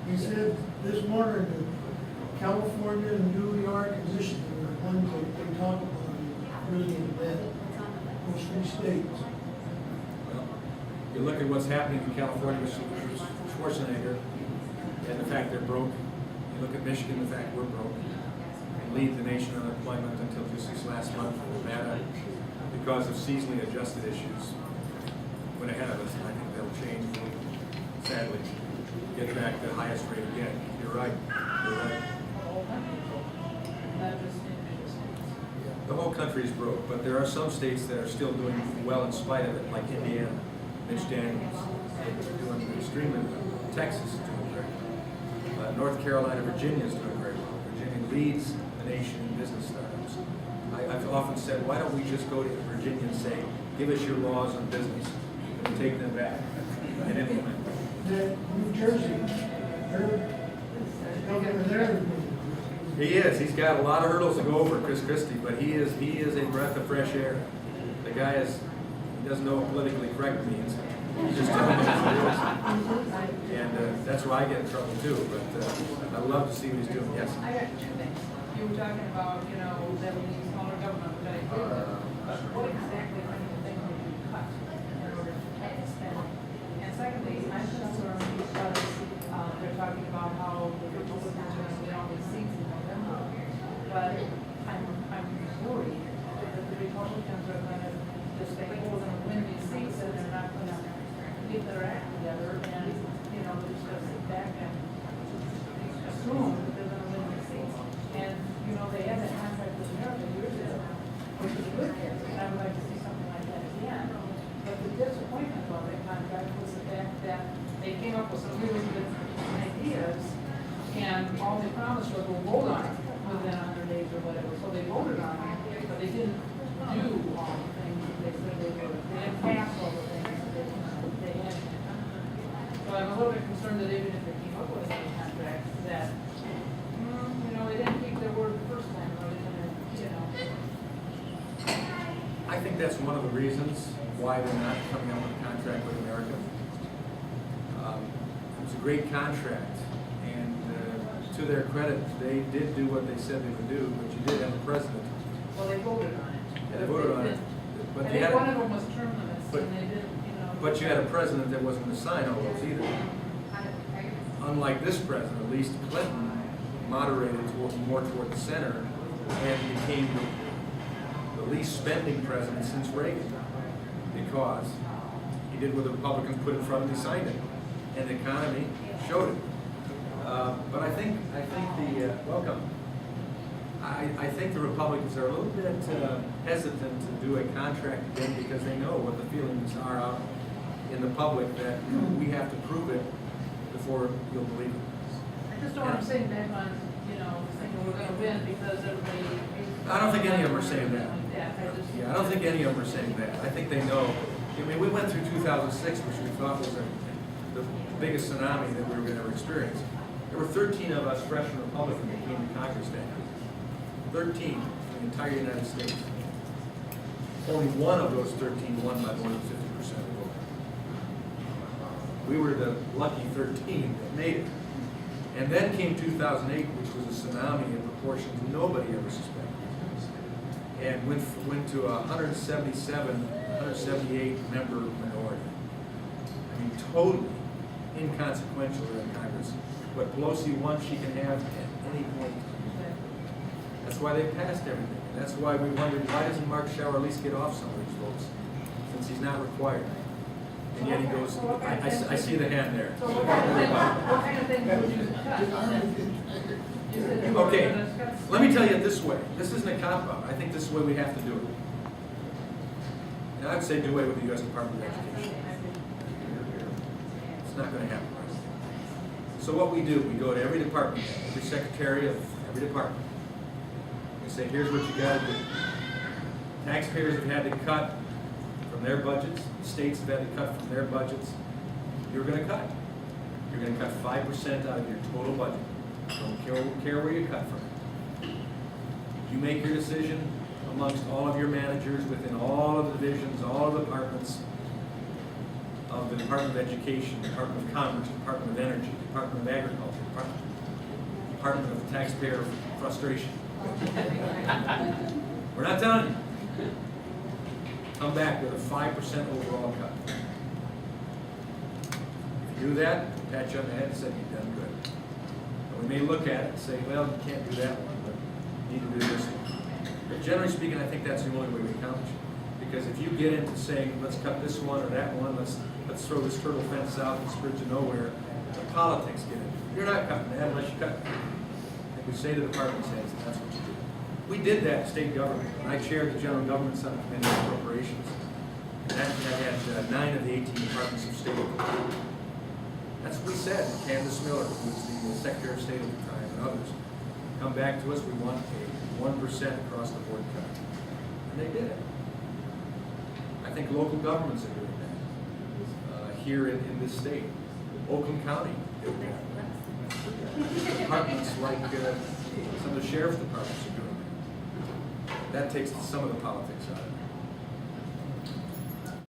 He said this morning that California, New York, and Michigan are ones that they talk about really in bed. Those three states. Well, you look at what's happening in California with Schwarzenegger and the fact they're broke. You look at Michigan, the fact we're broke. And lead the nation on unemployment until just this last month in Nevada because of seasonally adjusted issues. Went ahead of us, and I think that'll change. Sadly, get back to the highest rate again. You're right. You're right. The whole country is broke, but there are some states that are still doing well in spite of it, like Indiana, Mitch Daniels, doing extremely well. Texas is doing great. North Carolina, Virginia is doing very well. Virginia leads the nation in business startups. I've often said, why don't we just go to Virginia and say, give us your laws on business, and we take them back and implement them. New Jersey, governor there. He is. He's got a lot of hurdles to go over, Chris Christie, but he is a breath of fresh air. The guy he doesn't know what politically correct means. He's just telling me what it is. And that's why I get in trouble too, but I love to see what he's doing. Yes? I got two things. You were talking about, that we need smaller government, which I agree with. But what exactly kind of things would you cut in order to cut the spend? And secondly, I'm concerned because they're talking about how the Republicans are going to win all these seats in November. But I'm worried that the Republicans are going to just think, oh, we're going to win these seats and they're not going to get their act together and, they're just going to sit back and assume that they're going to win these seats. And, they had that contract with America years ago, which was a good case, and I would like to see something like that again. But the disappointment about that contract was the fact that they came up with some really good ideas, and all they promised was we'll vote on it within 100 days or whatever. So they voted on it, but they didn't do all the things that they said they would. They didn't pass all the things that they had in the contract. So I'm a little bit concerned that even if they came up with a contract, that they didn't keep their word the first time, or they didn't, I think that's one of the reasons why they're not coming up with a contract with America. It was a great contract, and to their credit, they did do what they said they would do, but you did have a president. Well, they voted on it. Yeah, they voted on it. But I you think had one of them was term limits, and they didn't, But you had a president that wasn't going to sign all those either. Unlike this president, at least Clinton moderated more toward the center and became the least spending president since Reagan, because he did what the Republicans put in front of him, he signed it, and the economy showed it. But I think the welcome. I think the Republicans are a little bit hesitant to do a contract again because they know what the feelings are out in the public that we have to prove it before you'll believe it. I just don't want to say back on, thinking we're going to win because everybody. I don't think any of them are saying that. Yeah, I don't think any of them are saying that. I think they know. I mean, we went through 2006, which we thought was the biggest tsunami that we were going to ever experience. There were 13 of us freshman Republicans that came to Congress that year. 13 in the entire United States. Only one of those 13 won by more than 50% of the vote. We were the lucky 13 that made it. And then came 2008, which was a tsunami in proportions nobody ever suspected. And went to a 178 member minority. I mean, totally inconsequential in Congress. What Pelosi wants, she can have at any point. That's why they passed everything. And that's why we wondered, why doesn't Mark Schauer at least get off some of these votes, since he's not required? And yet he goes, I see the hand there. So what kind of things would you cut? Okay, let me tell you it this way. This isn't a cop-out. I think this is the way we have to do it. And I would say do away with the U.S. Department of Education. It's not going to happen. So what we do, we go to every department, every secretary of every department. We say, here's what you got to do. Taxpayers have had to cut from their budgets. States have had to cut from their budgets. You're going to cut. You're going to cut 5% out of your total budget. Don't care where you cut from. You make your decision amongst all of your managers within all of the divisions, all of the departments. of the Department of Education, Department of Commerce, Department of Energy, Department of Agriculture, Department of Taxpayer Frustration. We're not done. Come back with a 5% overall cut. If you do that, we'll pat you on the head and say you've done good. And we may look at it and say, well, you can't do that one, but you need to do this one. But generally speaking, I think that's the only way we accomplish it. Because if you get into saying, let's cut this one or that one, let's throw this turtle fence out, this bridge of nowhere, the politics get in. You're not cutting that unless you cut it. If we say to the department heads, that's what you do. We did that in state government. I chaired the General Government Subcommittee on Appropriations. And that had 9 of the 18 departments of state. That's what we said. Candace Miller, who was the Secretary of State at the time, and others, come back to us, we want a 1% across the board cut. And they did it. I think local governments are doing that here in this state. Oakland County did that. Departments like some of the sheriff's departments are doing that. That takes some of the politics out of it.